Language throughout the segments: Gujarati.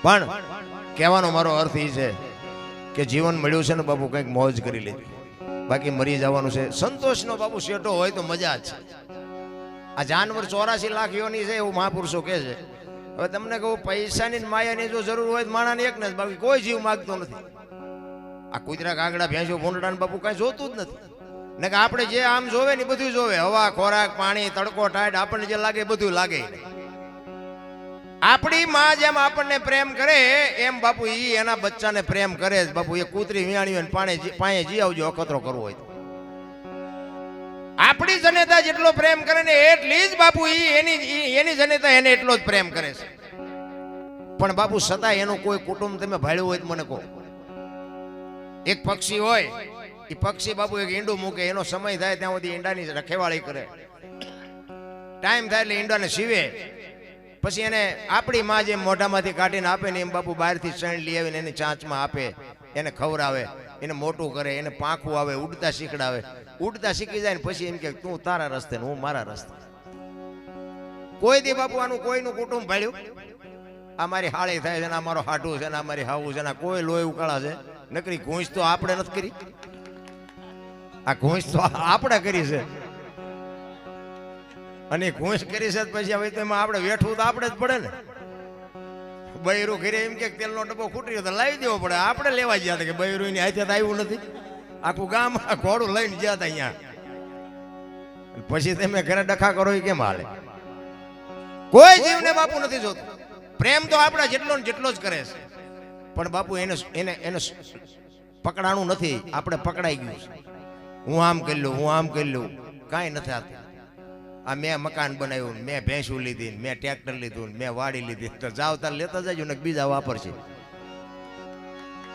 પણ કહેવાનો મારો અર્થ એ છે કે જીવન મળ્યું છે ને બાપુ કંઈક મોજ કરી લીધી, બાકી મરી જવાનું છે. સંતોષનો બાપુ શેઠો હોય તો મજા જ છે. આ જાનવર 84 લાખ યોની છે એવું મહાપુરુષો કહે છે. હવે તમને કહું, પૈસાની માયાની જો જરૂર હોય તો માણાને એક ને, બાકી કોઈ જીવ માગતો નથી. આ કૂતરા કાગડા ભેંસો ભૂંડડા બાપુ કાંઈ જોતું જ નથી ને. કે આપણે જે આમ જોવે ને બધું જોવે, હવા ખોરાક પાણી તડકો ટાઈટ આપણને જે લાગે બધું લાગે. આપણી માં જેમ આપણને પ્રેમ કરે એમ બાપુ ઈ એના બચ્ચાને પ્રેમ કરે જ. બાપુ એ કૂતરી વિયાણી હોય ને પાણી જી આવજો અખતરો કરવો હોય. આપણી જનેતા જેટલો પ્રેમ કરે ને એટલી જ બાપુ ઈ એની જનેતા એને એટલો જ પ્રેમ કરે છે. પણ બાપુ છતાં એનું કોઈ કુટુંબ તમે ભાળ્યું હોય તો મને કહો. એક પક્ષી હોય, એ પક્ષી બાપુ એક ઈંડું મૂકે, એનો સમય થાય ત્યાં સુધી ઈંડાની રખેવાળી કરે. ટાઈમ થાય એટલે ઈંડાને સીવે, પછી એને આપણી માં જેમ મોઢામાંથી કાઢીને આપે ને એમ બાપુ બહારથી શણ લઈ આવીને એની ચાંચમાં આપે, એને ખવડાવે, એને મોટું કરે, એને પાંખું આવે, ઉડતા શીખડાવે. ઉડતા શીખી જાય ને પછી એમ કે તું તારા રસ્તે ને હું મારા રસ્તે. કોઈ દી બાપુ આનું કોઈનું કુટુંબ ભાળ્યું? આ મારી હાળી થાય છે ને, આ મારો હાટું છે ને, આ મારી હાવું છે ને, કોઈ લોહી ઉકાળા છે? નકરી ઘૂંસ તો આપણે નથી કરી. આ ઘૂંસ તો આપણે કરી છે, અને ઘૂંસ કરી છે પછી હવે તો એમાં આપણે વેઠવું તો આપણે જ પડે ને. બૈરું ઘરે એમ કે તેલનો ડબ્બો ખૂટી ગયો તો લાવી દેવો પડે. આપણે લેવા ગયા હતા કે બૈરું એની હાથે તો આવ્યું નથી. આખું ગામ ઘોડું લઈને ગયા હતા અહીંયા. પછી તમે ઘરે ડખા કરો એ કેમ હાલે? કોઈ જીવને બાપુ નથી જોતું. પ્રેમ તો આપણા જેટલો ને જેટલો જ કરે છે, પણ બાપુ એને પકડાણું નથી. આપણે પકડાઈ ગયું છે. હું આમ કરી લઉં, હું આમ કરી લઉં, કાંઈ નથી થતું. આ મેં મકાન બનાવ્યું, મેં ભેંસું લીધી, મેં ટ્રેક્ટર લીધું, મેં વાડી લીધી, તો જાવ તાર લેતા જજો ને બીજા વાપરશે.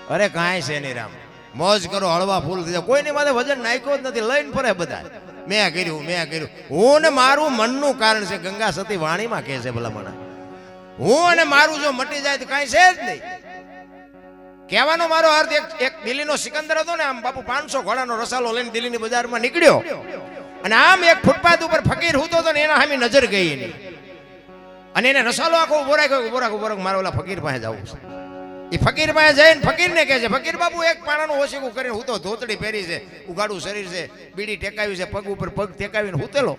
અરે કાંઈ છે નહીં રામ, મોજ કરો, હળવા ફૂલ થઈ જાય. કોઈની માથે વજન નાખ્યો જ નથી, લઈને ફરે બધા. મેં કર્યું, મેં કર્યું. હું ને મારું મનનું કારણ છે. ગંગા સતી વાણીમાં કહે છે ભલા મને, હું અને મારું જો મટી જાય તો કાંઈ છે જ નહીં. કહેવાનો મારો અર્થ, એક દિલ્હીનો સિકંદર હતો ને, આમ બાપુ 500 ઘોડાનો રસાલો લઈને દિલ્હીની બજારમાં નીકળ્યો, અને આમ એક ફૂટપાથ ઉપર ફકીર હૂતો હતો ને એના સામે નજર ગઈ એની, અને એને રસાલો આખો ઉભો રાખ્યો. મારે ઓલા ફકીર પાસે જવું છે. એ ફકીર પાસે જઈને ફકીરને કહે છે, ફકીર બાપુ એક પાણાનું ઓશીકું કરીને હું તો ધોતડી પહેરી છે, ઉગાડું શરીર છે, બીડી ટેકાવી છે, પગ ઉપર પગ ટેકાવીને હૂતેલો.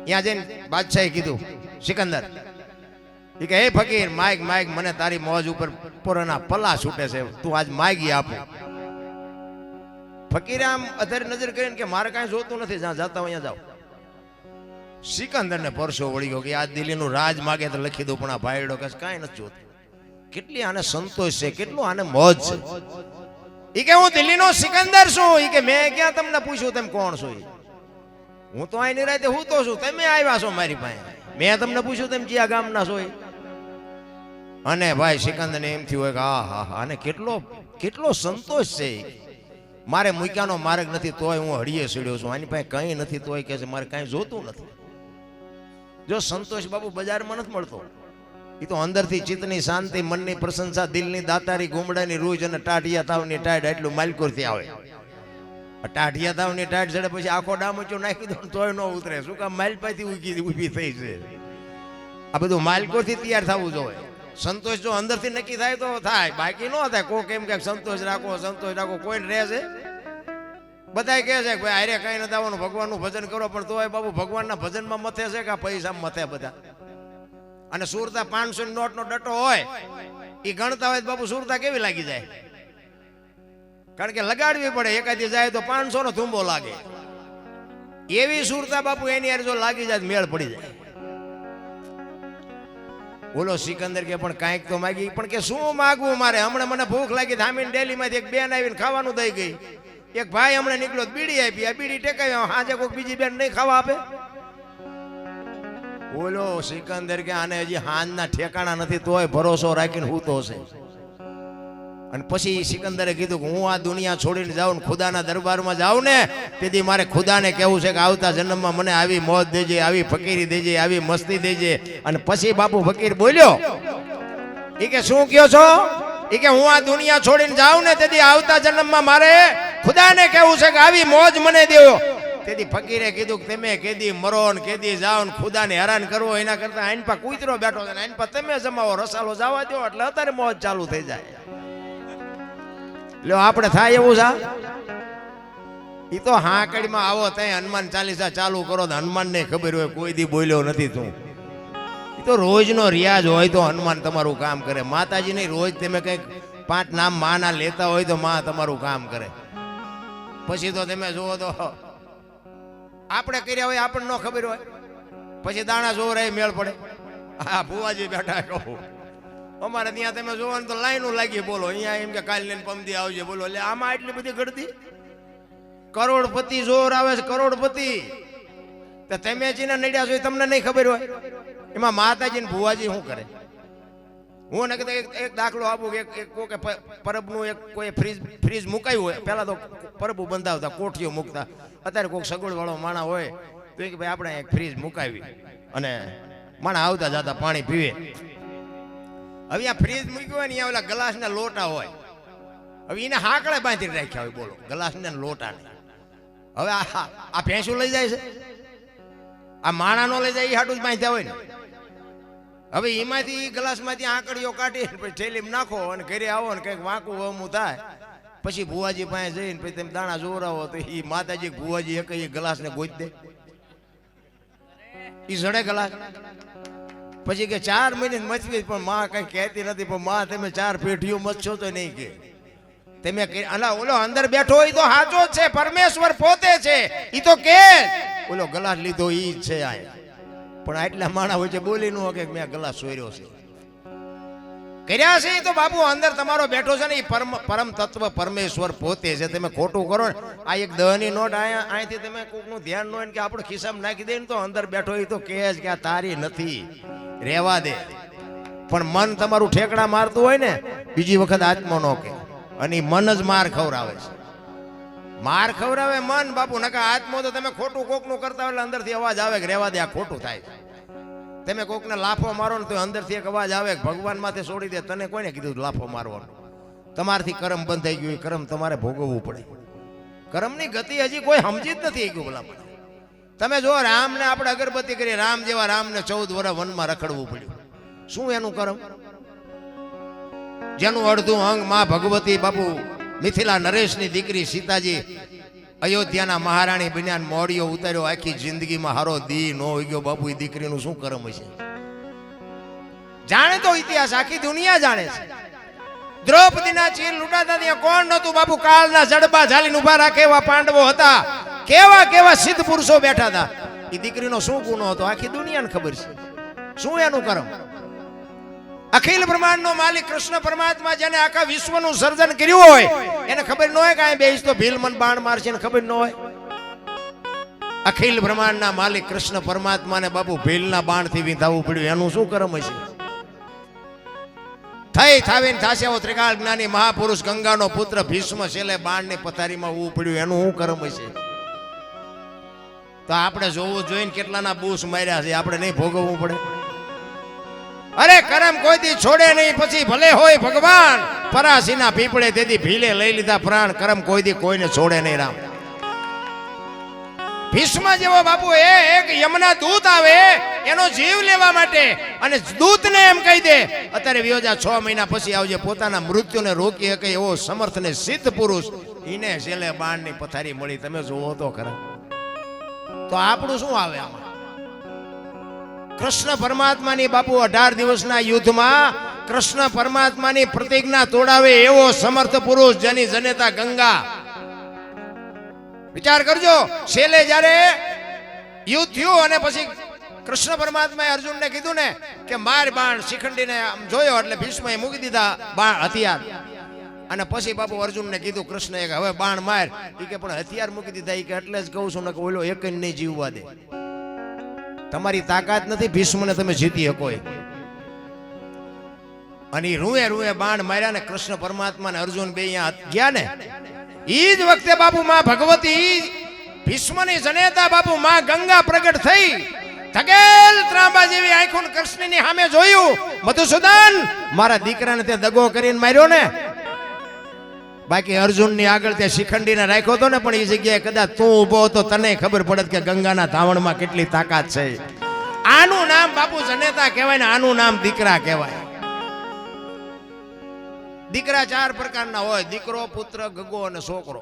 ત્યાં જઈને બાદશાહે કીધું, સિકંદર એ કે હે ફકીર, માઈક માઈક, મને તારી મોજ ઉપર પોરાના પલ્લા છૂટે છે, તું આજ માગી આપો. ફકીરે આમ અધર નજર કરીને કે મારે કાંઈ જોતું નથી, જ્યાં જતા અહીંયા જાઓ. સિકંદર ને પરસો વળી ગયો કે આ દિલ્હીનું રાજ માગે તો લખી દઉં, પણ આ ભાઈડો કે કાંઈ નથી જોતું. કેટલી આને સંતોષ છે, કેટલું આને મોજ છે. એ કે હું દિલ્હીનો સિકંદર છું. એ કે મેં ક્યાં તમને પૂછ્યું તમે કોણ છો? હું તો અહીં નિરાતે હું તો છું, તમે આવ્યા છો મારી પાસે, મેં તમને પૂછ્યું તમે જ્યાં ગામના છો? અને ભાઈ સિકંદર ને એમ થયું હોય કે હા હા હા, અને કેટલો સંતોષ છે. મારે મૂક્યાનો માર્ગ નથી તોય હું હળીએ સીડ્યો છું, આની પાસે કંઈ નથી તોય કે છે મારે કાંઈ જોતું નથી. જો સંતોષ બાપુ બજારમાં નથી મળતો. એ તો અંદરથી ચિત્તની શાંતિ, મનની પ્રશંસા, દિલની દાતારી, ગુમડાની રૂજ અને ટાઢિયા તાવની ટાઢ એટલું માલકોરથી આવે. ટાઢિયા તાવની ટાઢ ચડે પછી આખો ડામચો નાખી દો તોય ન ઉતરે. શું કામ? માલપાથી ઊભી થઈ છે. આ બધું માલકોથી તૈયાર થવું જોઈએ. સંતોષ જો અંદરથી નક્કી થાય તો થાય, બાકી ન થાય. કોઈ કેમ કે સંતોષ રાખો, કોઈ રહે છે. બધા કહે છે કે અરે કઈ નથી આવવાનું, ભગવાનનું ભજન કરો, પણ તોય બાબુ ભગવાનના ભજનમાં મથે છે કે પૈસા મથે બધા. અને સુરતા 500 નોટનો ડટો હોય, એ ગણતા હોય બાપુ સુરતા કેવી લાગી જાય? કારણ કે લગાડવી પડે. એકાદી જાય તો 500 નો ધુંબો લાગે. એવી સુરતા બાપુ એની યાર જો લાગી જાય મેળ પડી જાય. બોલો સિકંદર કે પણ કાંઈક તો માગી. પણ કે શું માગવું મારે? હમણાં મને ભૂખ લાગી, ધામીને ડેલીમાંથી એક બેન આવીને ખાવાનું દઈ ગઈ. એક ભાઈ હમણાં નીકળ્યો, બીડી આપી, આ બીડી ટેકાવી, હાજે કોઈ બીજી બેન નહીં ખાવા આપે? બોલો સિકંદર કે આને હજી હાંજના ઠેકાણા નથી તોય ભરોસો રાખીને હૂતો છે. અને પછી સિકંદરે કીધું કે હું આ દુનિયા છોડીને જાઉં, ખુદાના દરબારમાં જાઉં ને, તેથી મારે ખુદાને કહેવું છે કે આવતા જન્મમાં મને આવી મોજ દેજે, આવી ફકીરી દેજે, આવી મસ્તી દેજે. અને પછી બાપુ ફકીર બોલ્યો, એ કે શું કયો છો? એ કે હું આ દુનિયા છોડીને જાઉં ને, તેથી આવતા જન્મમાં મારે ખુદાને કહેવું છે કે આવી મોજ મને દેવો. તેથી ફકીરે કીધું કે તમે કેદી મરો ને કેદી જાઓ ને ખુદાને હેરાન કરવો એના કરતા આઈન પા કૂતરો બેઠો છે ને આઈન પા તમે જમાવો રસાલો જવા દો એટલે અત્યારે મોજ ચાલુ થઈ જાય. લ્યો આપણે થાય એવું છે ઈ તો હાકડીમાં આવો ત્યાં હનુમાન ચાલીસા ચાલુ કરો તો હનુમાન ને ખબર હોય કોઈ દી બોલ્યો નથી તું. ઈ તો રોજનો રિયાઝ હોય તો હનુમાન તમારું કામ કરે. માતાજી નહીં રોજ તમે કંઈક 5 નામ માના લેતા હોય તો માં તમારું કામ કરે. પછી તો તમે જુઓ તો આપણે કર્યા હોય આપણને ન ખબર હોય પછી દાણા જોર મેળ પડે. હા ભુવાજી બેઠા કહું અમારે ત્યાં તમે જોવો ને તો લાઈનો લાગી બોલો અહીંયા એમ કે કાલ લઈને પમદી આવજે બોલો એટલે આમાં એટલી બધી ગળતી કરોડપતિ જોર આવે છે કરોડપતિ તો તમે જેને નડ્યા છો તમને નહીં ખબર હોય એમાં માતાજી ને ભુવાજી શું કરે. હું ને એક દાખલો આપું કે પરબનું એક કોઈ ફ્રીજ મુકાયું હોય પહેલા તો પરબુ બંધાવતા કોઠીઓ મૂકતા અત્યારે કોઈક સગવડ વાળો માણા હોય તો કે ભાઈ આપણે એક ફ્રીજ મુકાવી અને માણા આવતા જતા પાણી પીવે. હવે આ ફ્રીજ મૂક્યું હોય ને અહીંયા ઓલા ગ્લાસના લોટા હોય હવે એને હાકડે બાંધી રાખ્યા હોય બોલો ગ્લાસને લોટાને. હવે આ ભેંસું લઈ જાય છે આ માણા નો લઈ જાય એ હાટું જ બાંધ્યા હોય ને. હવે એમાંથી ગ્લાસમાંથી આંકડીઓ કાઢી પછી થેલીમાં નાખો અને ઘરે આવો ને કંઈક વાંકું વમું થાય પછી ભુવાજી પાસે જઈને પછી તમે દાણા જોરાવો તો એ માતાજી ભુવાજી એક એ ગ્લાસને ગોઈ દે એ જડે ગ્લાસ. પછી કે 4 મહિને મચવી પણ માં કઈ કહેતી નથી પણ માં તમે 4 પેઢીઓ મચશો તો નહીં કે તમે ઓલો અંદર બેઠો હોય તો સાચો જ છે પરમેશ્વર પોતે છે ઈ તો કે ઓલો ગ્લાસ લીધો ઈ જ છે આ પણ આટલા માણા હોય છે બોલી નો કે મેં ગ્લાસ સોર્યો છે કર્યા છે તો બાપુ અંદર તમારો બેઠો છે ને એ પરમ તત્વ પરમેશ્વર પોતે છે. તમે ખોટું કરો ને આ એક 10 ની નોટ અહીંથી તમે કોકનું ધ્યાન ન હોય કે આપણે ખિસ્સામાં નાખી દે ને તો અંદર બેઠો એ તો કહે જ કે આ તારી નથી રહેવા દે. પણ મન તમારું ઠેકડા મારતું હોય ને બીજી વખત આત્મા નો કે અને મન જ માર ખવરાવે છે. માર ખવરાવે મન બાપુ નકા આત્મો તો તમે ખોટું કોકનું કરતા હોય એટલે અંદરથી અવાજ આવે કે રહેવા દે આ ખોટું થાય. તમે કોકને લાફો મારો ને તો અંદરથી એક અવાજ આવે કે ભગવાન માથે છોડી દે. તને કોઈને કીધું લાફો મારવાનો? તમારથી કરમ બંધ થઈ ગયું કરમ તમારે ભોગવવું પડે. કરમની ગતિ હજી કોઈ સમજી જ નથી ગયું ભલા. તમે જો રામને આપણે અગરબત્તી કરી રામ જેવા રામને 14 વર્ષ વનમાં રખડવું પડ્યું. શું એનું કરમ? જેનું અડધું અંગ માં ભગવતી બાપુ મિથિલા નરેશની દીકરી સીતાજી અયોધ્યાના મહારાણી બન્યા મોડિયો ઉતાર્યો આખી જિંદગીમાં હારો દી નો હોય ગયો. બાપુ એ દીકરીનું શું કરમ હશે? જાણે તો ઇતિહાસ આખી દુનિયા જાણે છે. દ્રૌપદીના ચીર લૂંટાતા ત્યાં કોણ નતું બાપુ? કાળના જડબા ઝાલીને ઉભા રાખે એવા પાંડવો હતા. કેવા કેવા સિદ્ધ પુરુષો બેઠા હતા. એ દીકરીનો શું ગુનો હતો આખી દુનિયાને ખબર છે. શું એનું કરમ? અખિલ બ્રહ્માંડનો માલિક કૃષ્ણ પરમાત્મા જેને આખા વિશ્વનું સર્જન કર્યું હોય એને ખબર ન હોય કે આ બેસ તો ભીલ મન બાણ મારશે ને ખબર ન હોય. અખિલ બ્રહ્માંડના માલિક કૃષ્ણ પરમાત્માને બાપુ ભીલના બાણથી વિંધાવવું પડ્યું. એનું શું કરમ હશે? થઈ થાવીને થાશે એવો ત્રિકાળ જ્ઞાની મહાપુરુષ ગંગાનો પુત્ર ભીષ્મ છેલ્લે બાણની પથારીમાં ઊભું પડ્યું. એનું શું કરમ હશે? તો આપણે જોવું જોઈને કેટલાના બૂસ માર્યા છે આપણે નહીં ભોગવવું પડે? અરે કરમ કોઈ દી છોડે નહીં પછી ભલે હોય ભગવાન પરાસીના પીપળે તેથી ભીલે લઈ લીધા પ્રાણ. કરમ કોઈ દી કોઈને છોડે નહીં. રામ ભીષ્મ જેવો બાપુ એક યમના દૂત આવે એનો જીવ લેવા માટે અને દૂતને એમ કહી દે અત્યારે વિયોજા 6 મહિના પછી આવજે. પોતાના મૃત્યુને રોકી શકે એવો સમર્થ ને સિદ્ધ પુરુષ એને છેલ્લે બાણની પથારી મળી. તમે જોવો તો ખરા. તો આપણું શું આવે આમાં? કૃષ્ણ પરમાત્માની બાપુ 18 દિવસના યુદ્ધમાં કૃષ્ણ પરમાત્માની પ્રતિજ્ઞા તોડાવે એવો સમર્થ પુરુષ જેની જનેતા ગંગા. વિચાર કરજો છેલ્લે જ્યારે યુદ્ધ થયું અને પછી કૃષ્ણ પરમાત્માએ અર્જુનને કીધું ને કે માર બાણ શિખંડીને જોયો એટલે ભીષ્મએ મૂકી દીધા બાણ હથિયાર. અને પછી બાપુ અર્જુનને કીધું કૃષ્ણએ કે હવે બાણ માર. એ કે પણ હથિયાર મૂકી દીધા. એ કે એટલે જ કહું છું ને કે ઓલો એક જ નહીં જીવવા દે. તમારી તાકાત નથી ભીષ્મને તમે જીતી શકો. અને રૂએ રૂએ બાણ માર્યા ને કૃષ્ણ પરમાત્મા ને અર્જુન બે અહીંયા ગયા ને ઈ જ વખતે બાપુ માં ભગવતી ભીષ્મની જનેતા બાપુ માં ગંગા પ્રગટ થઈ. ધગેલ ત્રાંબા જેવી આંખો કૃષ્ણની સામે જોયું. મધુસૂદન મારા દીકરાને તે દગો કરીને માર્યો ને બાકી અર્જુનની આગળ ત્યાં શિખંડીને રાખ્યો હતો ને, પણ એ જગ્યાએ કદાચ તું ઊભો હતો તને ખબર પડત કે ગંગાના ધાવણમાં કેટલી તાકાત છે. આનું નામ બાપુ જનેતા કહેવાય ને આનું નામ દીકરા કહેવાય. દીકરા 4 પ્રકારના હોય: દીકરો, પુત્ર, ગગો અને છોકરો.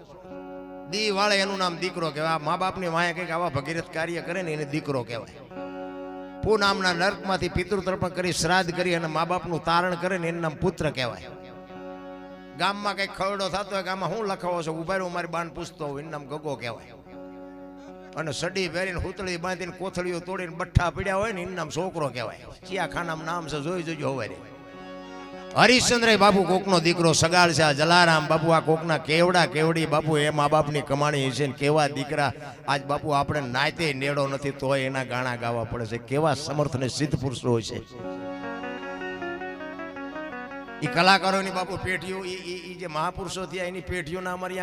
દી વાળે એનું નામ દીકરો કહેવાય. મા બાપની માયા કંઈક આવા ભગીરથ કાર્ય કરે ને એને દીકરો કહેવાય. પૂનામના નર્કમાંથી પિતૃ તર્પણ કરી શ્રાદ્ધ કરી અને મા બાપનું તારણ કરે ને એનું નામ પુત્ર કહેવાય. ગામમાં કંઈક ખરડો થતો હોય, ગામમાં હું લખાવો છો, ઉભા રહ્યો મારી બાન પૂછતો હોય, એનું નામ ગગો કહેવાય. અને સડી પહેરીને હુતળી બાંધીને કોથળીઓ તોડીને બઠ્ઠા પીડ્યા હોય ને એનું નામ છોકરો કહેવાય. ચિયા ખાનામાં નામ છે, જોઈ જોજો હવે. હરિશ્ચંદ્ર બાપુ કોકનો દીકરો સગાળ છે. જલારામ બાપુ આ કોકના કેવડા કેવડી બાપુ એ મા બાપની કમાણી છે ને કેવા દીકરા. આજ બાપુ આપણે નાતે નેડો નથી તોય એના ગાણા ગાવા પડે છે. કેવા સમર્થ ને સિદ્ધ પુરુષો હોય છે. એ કલાકારોની બાપુ પેઢીઓ જે મહાપુરુષો થયા એની પેઢીઓના અમારી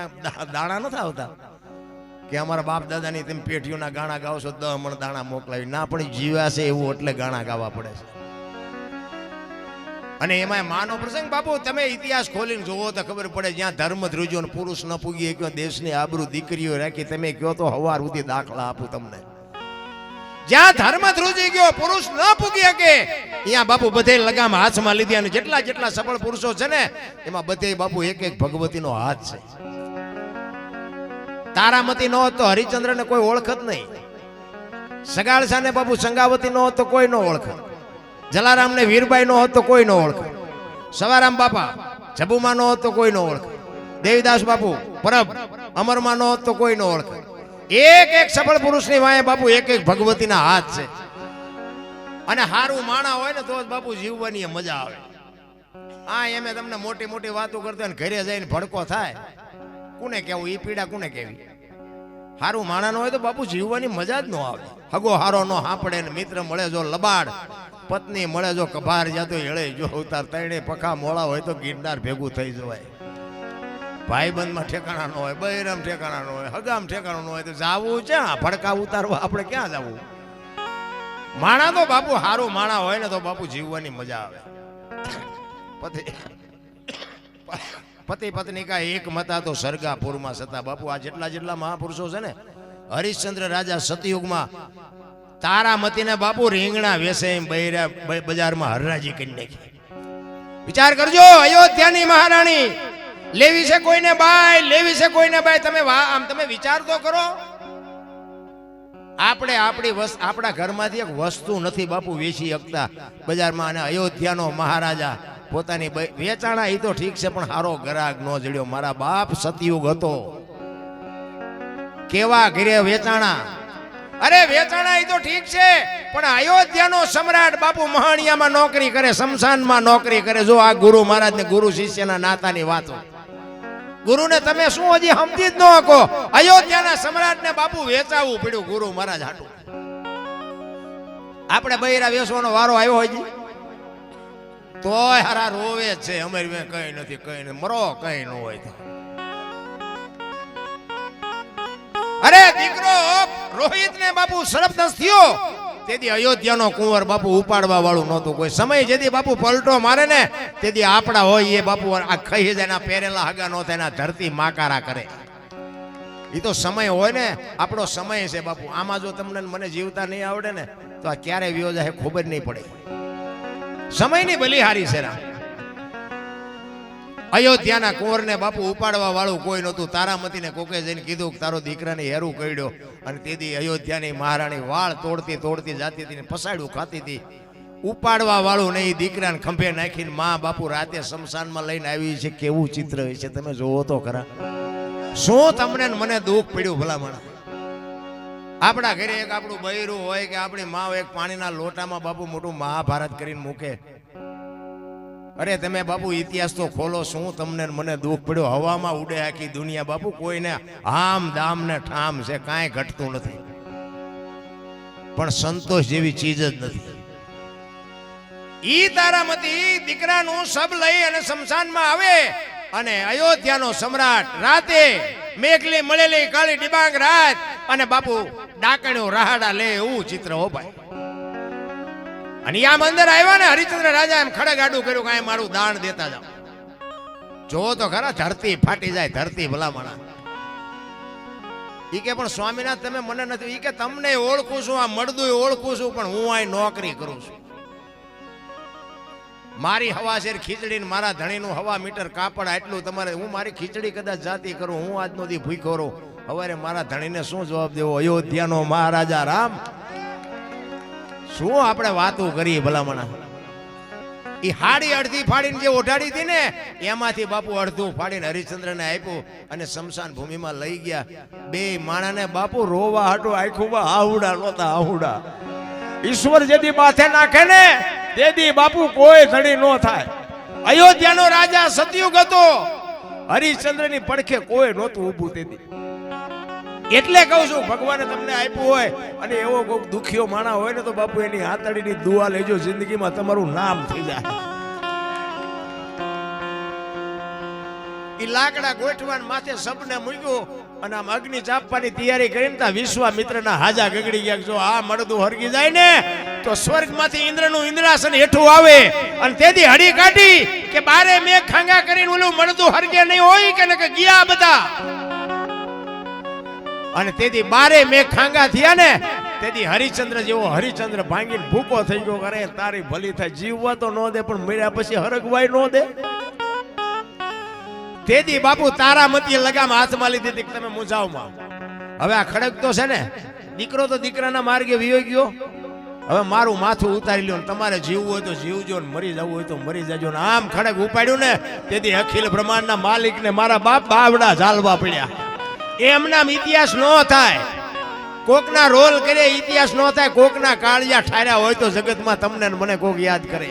દાણા નથી આવતા કે અમારા બાપ દાદાની તેમ પેઢીઓના ગાણા ગાવ છો 10 મણ દાણા મોકલાવી ના, પણ જીવ્યા છે એવું એટલે ગાણા ગાવા પડે છે. અને એમાં માનો પ્રસંગ બાપુ તમે ઇતિહાસ ખોલીને જોવો તો ખબર પડે. જ્યાં ધર્મ ધ્રુજો પુરુષ ન પૂગી ગયો, દેશની આબરૂ દીકરીઓ રાખી, તમે કહો તો હવાર સુધી દાખલા આપું તમને. જ્યાં ધર્મ ધ્રુજી ગયો, પુરુષ ન પૂગી શકે, અહીંયા બાપુ બધે લગામ હાથમાં લીધી. અને જેટલા જેટલા સફળ પુરુષો છે ને એમાં બધે બાપુ એક એક ભગવતીનો હાથ છે. તારામતી ન હોત તો હરિચંદ્ર ને કોઈ ઓળખત નહીં. સગાળસા ને બાપુ સંગાવતી ન હોત તો કોઈ ન ઓળખત. જલારામ ને વીરબાઈ નો હોત તો કોઈ નો ઓળખે. સવારામ બાપા જબુમાં નો હોત તો કોઈ નો ઓળખે. દેવીદાસ બાપુ પરબ અમરમાં નો હોત તો કોઈ નો ઓળખે. એક એક સફળ પુરુષની વાંહે બાપુ એક એક ભગવતીના હાથ છે. અને હારું માણા હોય ને તો જ બાપુ જીવવાની મજા આવે. આ એમે તમને મોટી મોટી વાતો કરતા ને ઘરે જઈને ભડકો થાય, કોને કેવું ઈ પીડા કોને કેવી. હારું માણા નો હોય તો બાપુ જીવવાની મજા જ ન આવે. હગો હારો નો હાંપડે ને મિત્ર મળે જો લબાડ, પત્ની મળે જો કભાર જાતો હેળે જો ઉતાર, તણે પખા મોળા હોય તો ગિરનાર ભેગું થઈ જવાય. ભાઈબંધમાં ઠેકાણા ન હોય, બૈરામ ઠેકાણા ન હોય, હગામ ઠેકાણું ન હોય તો જાવું ક્યાં? ભડકા ઉતારવા આપણે ક્યાં જવું? માણા તો બાપુ હારું માણા હોય ને તો બાપુ જીવવાની મજા આવે. પતિ પત્ની કા એક મતા તો સરગાપુરમાં સતા. બાપુ આ જેટલા જેટલા મહાપુરુષો છે ને, હરિશ્ચંદ્ર રાજા સતયુગમાં તારામતી ને બાપુ રીંગણા વેસે બૈરા બજારમાં હરરાજી કરી નાખી. વિચાર કરજો, અયોધ્યાની મહારાણી લેવી છે કોઈને બાય, લેવી છે કોઈને બાય. તમે આમ તમે વિચાર તો કરો. આપણે આપણા ઘરમાંથી એક વસ્તુ નથી બાપુ વેચી શકતા બજારમાં. અને અયોધ્યાનો મહારાજા પોતાની વેચાણા એ તો ઠીક છે, પણ હારો ગ્રાહક નો જડ્યો. મારા બાપ સતયુગ હતો, કેવા ઘરે વેચાણા. અરે વેચાણા એ તો ઠીક છે, પણ અયોધ્યાનો સમ્રાટ બાપુ મહાણિયામાં નોકરી કરે, શમશાનમાં નોકરી કરે. જો આ ગુરુ મહારાજ ને ગુરુ શિષ્યના નાતાની વાતો. ગુરુને તમે શું હજી સમજી જ ન શકો. અયોધ્યાના સમ્રાટને બાપુ વેચાવવું પડ્યું ગુરુ મહારાજ હાટું. આપણે બૈરા વેચવાનો વારો આવ્યો હજી તોય હારા રોવે જ છે. અમારી કઈ નથી, કઈ નથી, મરો કઈ ન હોય તો. અરે દીકરો રોહિત ને બાપુ સરપદંશ થયો તેથી અયોધ્યાનો કુંવર બાપુ ઉપાડવા વાળું નહોતું કોઈ. સમય જેથી બાપુ પલટો મારે ને તેથી આપડા હોય એ બાપુ આ ખાઈ જાય, પહેરેલા હગા નો થાય, ધરતી માકારા કરે. એ તો સમય હોય ને, આપણો સમય છે બાપુ. આમાં જો તમને મને જીવતા નહીં આવડે ને તો આ ક્યારે વ્યો જાય ખબર નહીં પડે. સમયની બલિહારી છે. અયોધ્યાના કુંવરને બાપુ ઉપાડવા વાળું કોઈ નહોતું. તારામતીને કોકે જઈને કીધું કે તારો દીકરાને હેરું કર્યો. અને તેથી અયોધ્યાની મહારાણી વાળ તોડતી તોડતી જાતી હતી, પસાડ્યું ખાતી હતી. ઉપાડવા વાળું નહીં, દીકરાને ખંભે નાખીને મા બાપુ રાતે શમશાનમાં લઈને આવી છે. કેવું ચિત્ર હોય છે તમે જોવો તો ખરા. શું તમને મને દુઃખ પડ્યું ભલામણ. આપણા ઘરે એક આપણું બૈરું હોય કે આપણી મા એક પાણીના લોટામાં બાપુ મોટું મહાભારત કરીને મૂકે. અરે તમે બાપુ ઇતિહાસ તો ખોલો, શું તમને મને દુઃખ પડ્યું. હવામાં ઉડે આખી દુનિયા બાપુ, કોઈને આમ દામ ને ઠામ છે, કાંઈ ઘટતું નથી. પણ સંતોષ જેવી ચીજ જ નથી. ઈ તારામતી દીકરાનું સબ લઈ અને શમશાનમાં આવે અને અયોધ્યાનો સમ્રાટ રાતે મેઘલી મળેલી કાળી ડિબાંગ રાત અને બાપુ ડાકણ્યો રાહડા લે એવું ચિત્ર હો ભાઈ. અને આમ અંદર આવ્યા ને હરિચંદ્ર રાજા એમ ખડે ગાડું કર્યું, કાંઈ મારું દાન દેતા જાવ. જોવો તો ખરા, ધરતી ફાટી જાય, ધરતી ભલામણા. ઈ કે પણ સ્વામિનાથ તમે મને નથી, ઈ કે તમને ઓળખું છું, આ મળદું ઓળખું છું, પણ હું અહીં નોકરી કરું છું. મારી હવા શેર ખીચડી ને મારા ધણીનું હવા મીટર કાપડ આટલું તમારે, હું મારી ખીચડી કદાચ જાતી કરું, હું આજનો દી ભૂખ્યો રહું, હવે મારા ધણીને શું જવાબ દેવો? અયોધ્યાનો મહારાજા રામ. શું આપણે વાતો કરી ભલામણા? ઈ હાડી અડધી ફાડીને જે ઓઢાડી હતી ને એમાંથી બાપુ અડધું ફાડીને હરિશ્ચંદ્રને આપ્યું અને શમશાન ભૂમિમાં લઈ ગયા. બે માણાને બાપુ રોવા હાટું આખુંમાં આહુડા નહોતા, આહુડા. ઈશ્વર જેથી માથે નાખે ને તેથી બાપુ કોઈ ધણી ન થાય. અયોધ્યાનો રાજા સતયુગ હતો, હરિશ્ચંદ્રની પડખે કોઈ નહોતું ઊભું તેથી. એટલે કહું છું, ભગવાને તમને આપ્યું હોય અને એવો કોઈક દુખિયો માણા હોય ને તો બાપુ એની હાથડીની દુઆ લેજો, જિંદગીમાં તમારું નામ થઈ જાય. ઈ લાકડા ગોઠવાન માથે સબને મૂક્યું અને આમ અગ્નિ ચાપવાની તૈયારી કરીને તા વિશ્વામિત્રના હાજા ગગડી ગયા. જો આ મળદું હરગી જાય ને તો સ્વર્ગમાંથી ઇન્દ્રનું ઇન્દ્રાસન હેઠું આવે અને તેથી હડી કાઢી કે બારે મેઘ ખાંગા કરીને ઓલું મળદું હરગે નહીં હોય કે ન ગયા બધા. અને તેથી બારે મેઘ ખાંગા થયા ને તેથી હરિશ્ચંદ્ર જેવો હરિશ્ચંદ્ર ભાંગીને ભૂકો થઈ ગયો. કરે તારી ભલી થાય, જીવવા તો ન દે પણ મર્યા પછી હરગવાય ન દે. તેથી બાપુ તારામતી લગામ હાથમાં લીધી હતી, તમે મુંજાવમાં. હવે આ ખડક તો છે ને, દીકરો તો દીકરાના માર્ગે વિયો ગયો, હવે મારું માથું ઉતારી લ્યો, તમારે જીવવું હોય તો જીવજો ને મરી જવું હોય તો મરી જજો. ને આમ ખડક ઉપાડ્યું ને તેથી અખિલ બ્રહ્માંડના માલિક ને મારા બાપ બાવડા ઝાલવા પડ્યા. એમના ઇતિહાસ ન થાય, કોકના રોલ કરે ઇતિહાસ ન થાય, કોકના કાળિયા ઠાર્યા હોય તો જગતમાં તમને મને કોક યાદ કરે.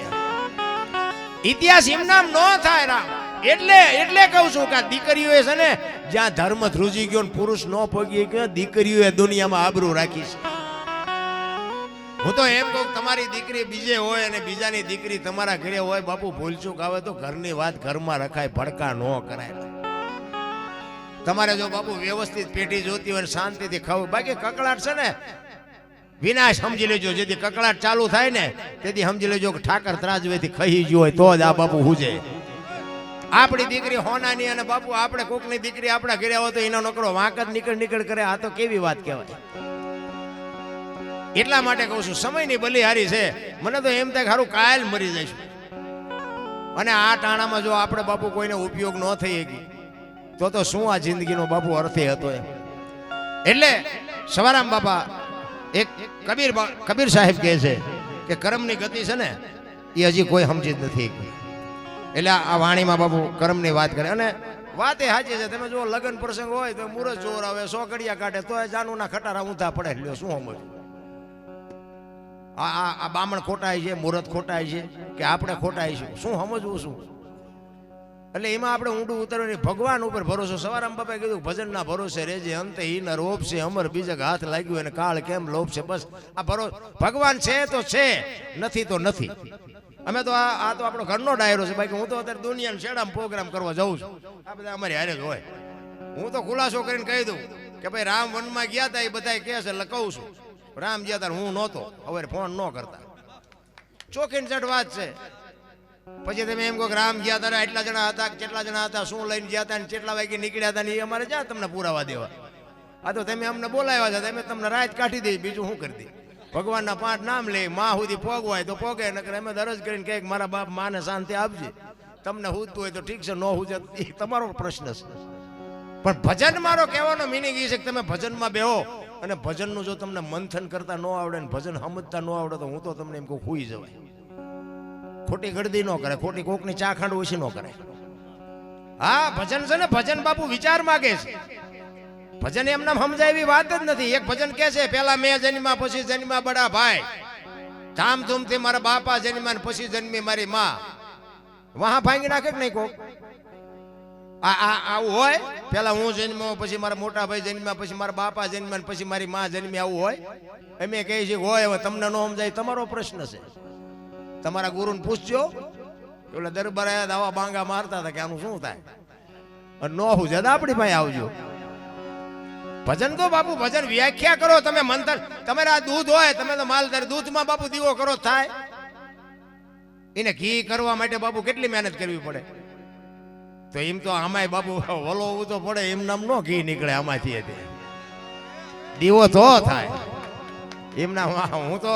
ઇતિહાસ એમનામ ન થાય રામ. એટલે કહું છું કે દીકરીઓ છે ને, જ્યાં ધર્મ ધ્રુજી ગયો ને પુરુષ ન પગી ગયો, દીકરીઓએ દુનિયામાં આબરૂ રાખી છે. હું તો એમ કહું, તમારી દીકરી બીજે હોય અને બીજાની દીકરી તમારા ઘરે હોય, બાપુ ભૂલચૂક આવે તો ઘરની વાત ઘરમાં રખાય, ભડકા ન કરાય. તમારે જો બાપુ વ્યવસ્થિત પેટી જોતી હોય, શાંતિથી ખાવું. બાકી કકળાટ છે ને વિનાશ સમજી લેજો. જેથી કકળાટ ચાલુ થાય ને તેથી સમજી લેજો કે ઠાકર ત્રાજવેથી ખહી ગયો હોય તો જ આ બાપુ હુજે. આપણી દીકરી હોનાની અને બાપુ આપણે કોકની દીકરી આપણા ઘરે હોય તો એનો નકરો વાંક જ નીકળ કરે. આ તો કેવી વાત કહેવાય. એટલા માટે કહું છું, સમયની બલિહારી છે. મને તો એમ થાય સારું કાયલ મરી જઈશું. અને આ ટાણામાં જો આપણે બાપુ કોઈને ઉપયોગ ન થઈ શકી તો શું આ જિંદગીનો બાપુ અર્થે હતો એમ. એટલે સવારામ બાપા એક કબીર સાહેબ કહે છે કે કર્મની ગતિ છે ને એ હજી કોઈ સમજી જ નથી. એટલે આ વાણીમાં બાપુ કર્મની વાત કરે અને વાત એ સાચી છે. તમે જો લગ્ન પ્રસંગ હોય તો મુરત જોર આવે, સો કડિયા કાઢે તો જાનુના ખટારા ઊંધા પડે. લ્યો શું સમજ? આ બામણ ખોટાય છે, મુરત ખોટાય છે કે આપણે ખોટાય છે? શું સમજવું શું? એટલે એમાં આપણે ઊંડું ઉતરવાની ભગવાન ઉપર ભરોસો. સવારામ બાપાએ કીધું ભજનના ભરોસે રેજે, અંતે હીના રોપ છે, અમર બીજક હાથ લાગ્યું અને કાળ કેમ લોપ છે. બસ આ ભરોસો, ભગવાન છે તો છે, નથી તો નથી. અમે તો આ તો આપણો ઘરનો ડાયરો છે. બાકી હું તો અત્યારે દુનિયાના શેડામાં પ્રોગ્રામ કરવા જાઉં છું. આ બધા અમારી હારે જ હોય. હું તો ખુલાસો કરીને કહી દઉં કે ભાઈ રામ વનમાં ગયા હતા એ બધા કહે છે એટલે કહું છું. રામ ગયા હતા હું નહોતો, હવે ફોન ન કરતા. ચોખીન ચટ વાત છે. પછી તમે એમ કહો કે રામ ગયા હતા, એટલા જણા હતા, કેટલા જણા હતા, શું લઈને ગયા હતા, કેટલા વાગે નીકળ્યા હતા, એ અમારે જ્યાં તમને પુરાવા દેવા. આ તો તમે અમને બોલાવ્યા છે, તમે તમને રાત કાઢી દઈ, બીજું શું કરી દઈ. ભગવાનના 5 નામ લે, માં સુધી પોગવાય તો પોગે, નકર અમે દરજ કરીને કહે મારા બાપ માને શાંતિ આપજે. તમને હુજતું હોય તો ઠીક છે, ન હુજે એ તમારો પ્રશ્ન છે. પણ ભજન મારો કહેવાનો મિનિંગ એ છે કે તમે ભજનમાં બેહો અને ભજનનું જો તમને મંથન કરતા ન આવડે ને ભજન સમજતા ન આવડે તો હું તો તમને એમ કહું ખુઈ જવાય. ખોટી ગળદી ન કરે, ખોટી કોકની ચા ખાંડ ઓછી ન કરે. હા ભજન છે ને, ભજન બાપુ વિચાર માગે છે. ભજન એમ નામ સમજાય એવી વાત જ નથી. એક ભજન કે છે પેલા મેં જન્મા પછી જન્મા બડા ભાઈ, ધામધૂમથી મારા બાપા જન્મ્યા પછી જન્મી મારી માં. વહા ભાંગી નાખે કે નહીં કોક? આવું હોય? પેલા હું જન્મ્યો પછી મારા મોટા ભાઈ જન્મ્યા પછી મારા બાપા જન્મ્યા પછી મારી માં જન્મી, આવું હોય? અમે કહે છે હોય. હવે તમને ન સમજાય તમારો પ્રશ્ન છે. તમારા ગુરુને પૂછજો. એટલે દરબાર આવા બાંગા મારતા હતા કે આનું શું થાય, ન હું જદ આપણી પાસે આવજો. ભજન તો બાપુ ભજન વ્યાખ્યા કરો તમે. મંથન તમારે આ દૂધ હોય, તમે તો માલધારી, દૂધમાં બાપુ દીવો કરો થાય? એને ઘી કરવા માટે બાપુ કેટલી મહેનત કરવી પડે. તો એમ તો આમાંય બાપુ વલોવું તો પડે, એમ નામ નો ઘી નીકળે આમાંથી. દીવો તો થાય એમ ના. હું તો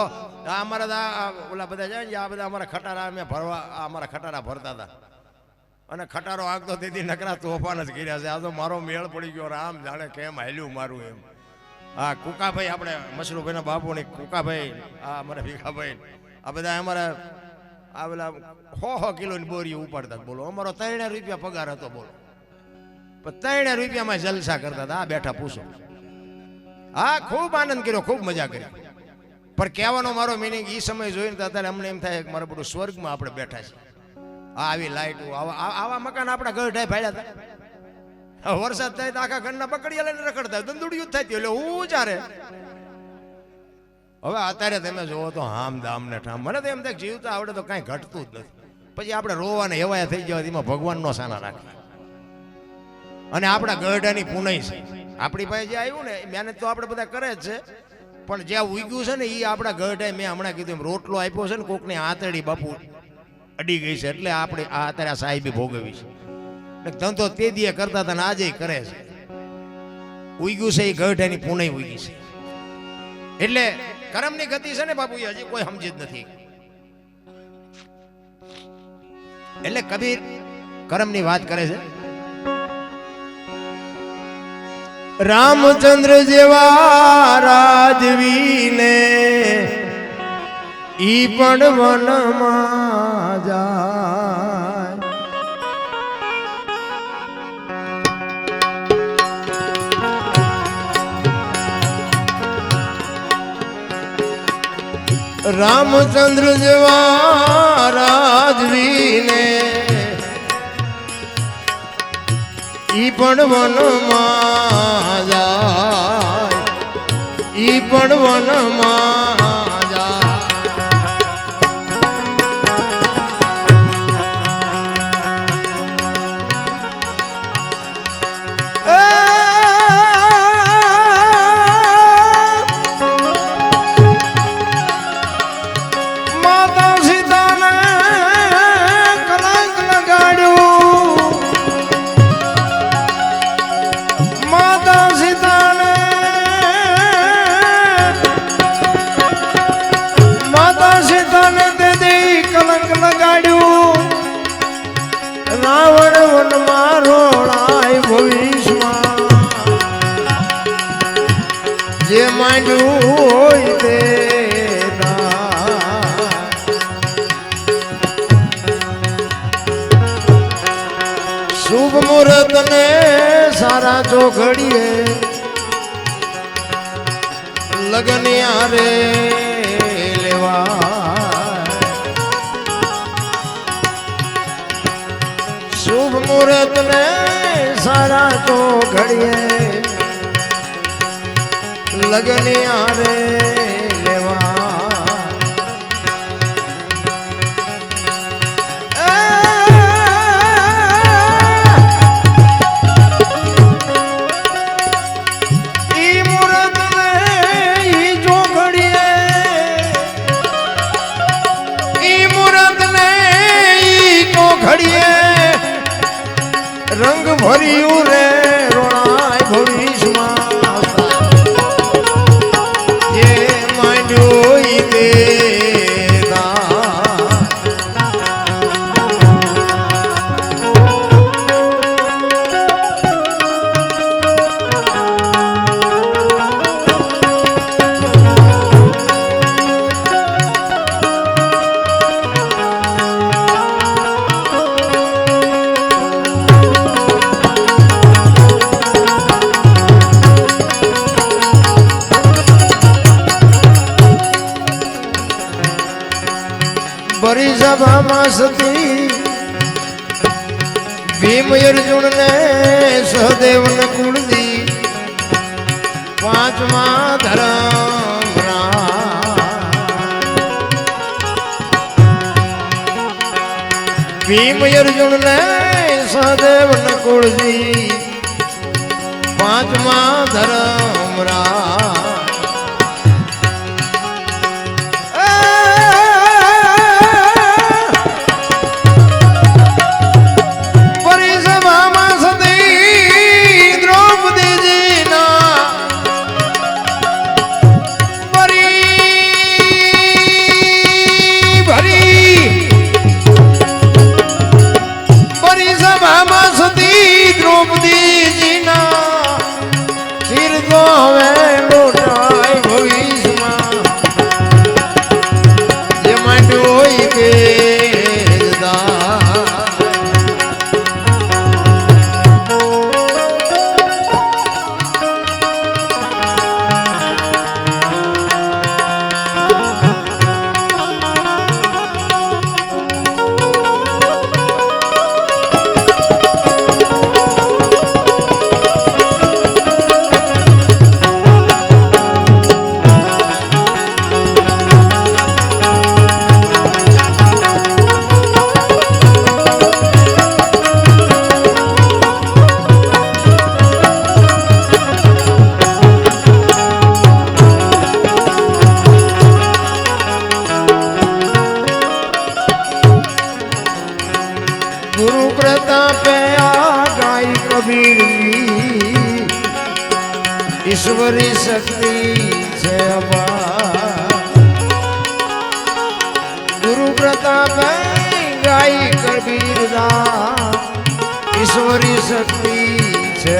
અમારા ઓલા બધા જાય ને આ બધા અમારા ખટારા અમે ભરવા, અમારા ખટારા ભરતા હતા અને ખટારો આગતો તેથી નકરા તોફાન જ કર્યા છે. આ તો મારો મેળ પડી ગયો, રામ જાણે કેમ હાલ્યું મારું એમ. હા કુકાભાઈ, આપણે મશરૂભાઈના બાપુની કુકાભાઈ, આ અમારા ભીખાભાઈ, આ બધા અમારા આ પેલા 100 કિલોની બોરીઓ ઉપાડતા. બોલો અમારો 3 રૂપિયા પગાર હતો. બોલો 3 રૂપિયામાં જલસા કરતા હતા. આ બેઠા પૂછો. હા ખૂબ આનંદ કર્યો, ખૂબ મજા કરી. પણ કહેવાનો મારો મિનિંગ એ સમય જોઈને અત્યારે અમને એમ થાય કે મારે બધું સ્વર્ગમાં આપણે બેઠા છીએ. આવી લાઈટો, આવા મકાન આપણા ઘર ઢાઈ ભાડ્યા હતા. વરસાદ થાય તો આખા ઘરના પકડિયા લઈને રખડતા, દંદુડિયું જ થાય. એટલે હું ચારે હવે અત્યારે તમે જોવો તો હામ દામ ને ઠામ. મને તો એમ થાય જીવતા આવડે તો કાંઈ ઘટતું જ નથી. પછી આપણે રોવાને હેવાયા થઈ ગયા, એમાં ભગવાનનો સાના રાખે. અને આપણા ગઢાની પુનઈ છે. આપણી પાસે જે આવ્યું ને મહેનત તો આપણે બધા કરે જ છે, પણ જ્યાં ઉગ્યું છે ને એ આપણા ગઢાએ, મેં હમણાં કીધું એમ રોટલો આપ્યો છે ને કોકની આતડી બાપુ અડી ગઈ છે, એટલે આપણે આ અત્યારે આ સાહેબી ભોગવી છે. ધંધો તે દીએ કરતા હતા ને આજે કરે છે. ઉગ્યું છે એ ગઢાની પુનઈ ઉગી છે. એટલે કરમની ગતિ છે ને બાપુ, એ હજી કોઈ સમજી જ નથી. એટલે કબીર કરમની વાત કરે છે. રામચંદ્ર જેવા રાજવીને ઈ પણ વનમાં જાય. રામચંદ્ર જેવા રાજવીને ઈ પણ વનમાં જાય, ઈ પણ વનમાં જાય. માતા સીતાને કલંક લગાડ્યું, માતા સીતાને તેથી કલંક લગાડ્યું. રાવણ વનમાં રોળાય ભવિષ્યમાં, જે માંડ્યું હોય તે શુભ મુહૂર્ત ને સારા ચોઘડીએ લગન યારે લેવા. શુભ મુહૂર્ત ને સારા ચોઘડીએ લગન યારે લેવા. રંગ ભર્યું રે રોણાય ભવિષ્યમાં, જે માંડ્યું ઈ દેદા. બરી સભામાં સતી ભીમ અર્જુન ને સહદેવ ને કુળદી પાંચમા ધર્મ. ભીમ અર્જુન ને સહદેવ ને કુળદી પાંચમા ધર્મ. દ્રૌપદી જીના શિર તો હવે લોટાય ભવિષ્યમાં જે માંડ્યું હોય તે ईश्वरी शक्ति છે गुरु प्रताप गाई कबीर दास ईश्वरी शक्ति છે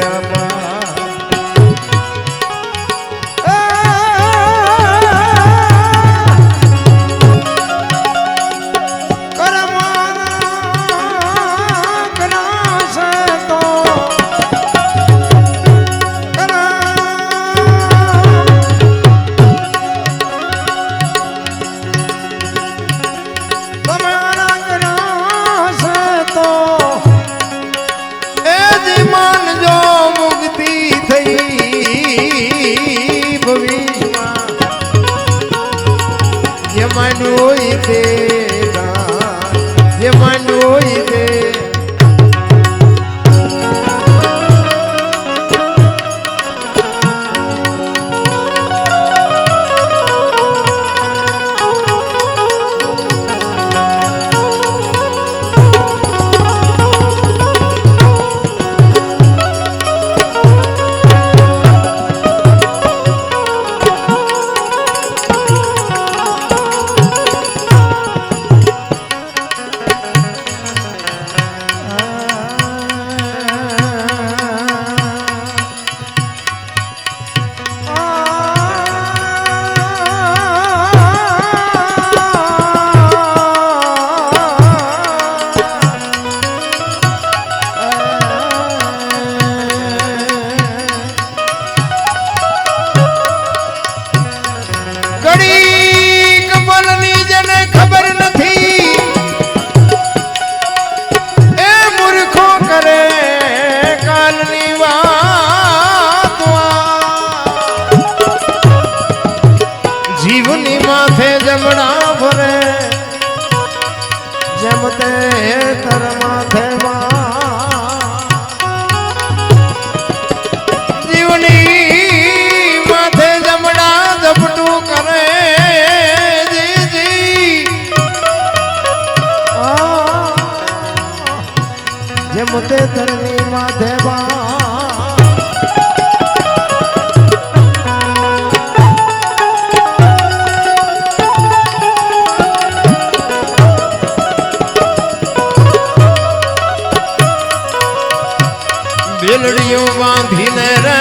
તે ધરણી માથે બેલડીઓ બાંધીને રે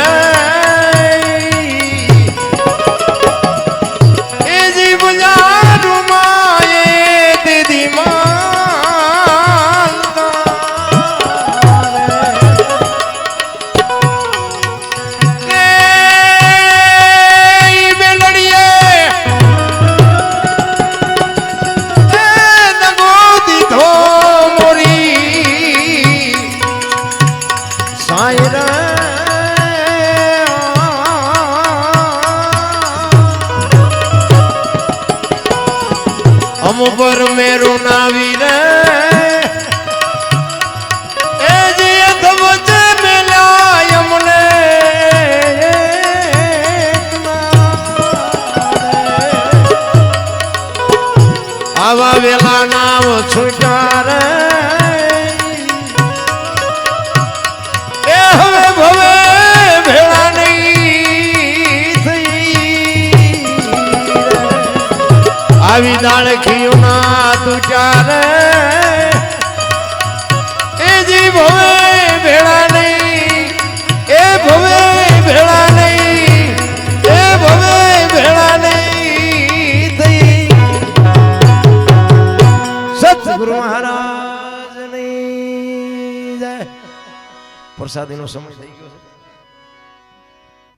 એ જીવ જારુમાં એ દીદી પર મેરું નાવી રે એ જે ધવજ મેલાય અમને આવા વેલા નામ છૂટા રે એ હવે ભવે ભેળા નહીં થઈ આવી દાળ ખીયું ચારે એ જીવ ભેળા નહીં પ્રસાદીનો સમય થઈ ગયો છે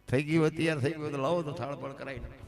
થઈ ગયું અત્યારે થઈ ગયું તો લાવો તો થાળ પણ કરાવી નાખો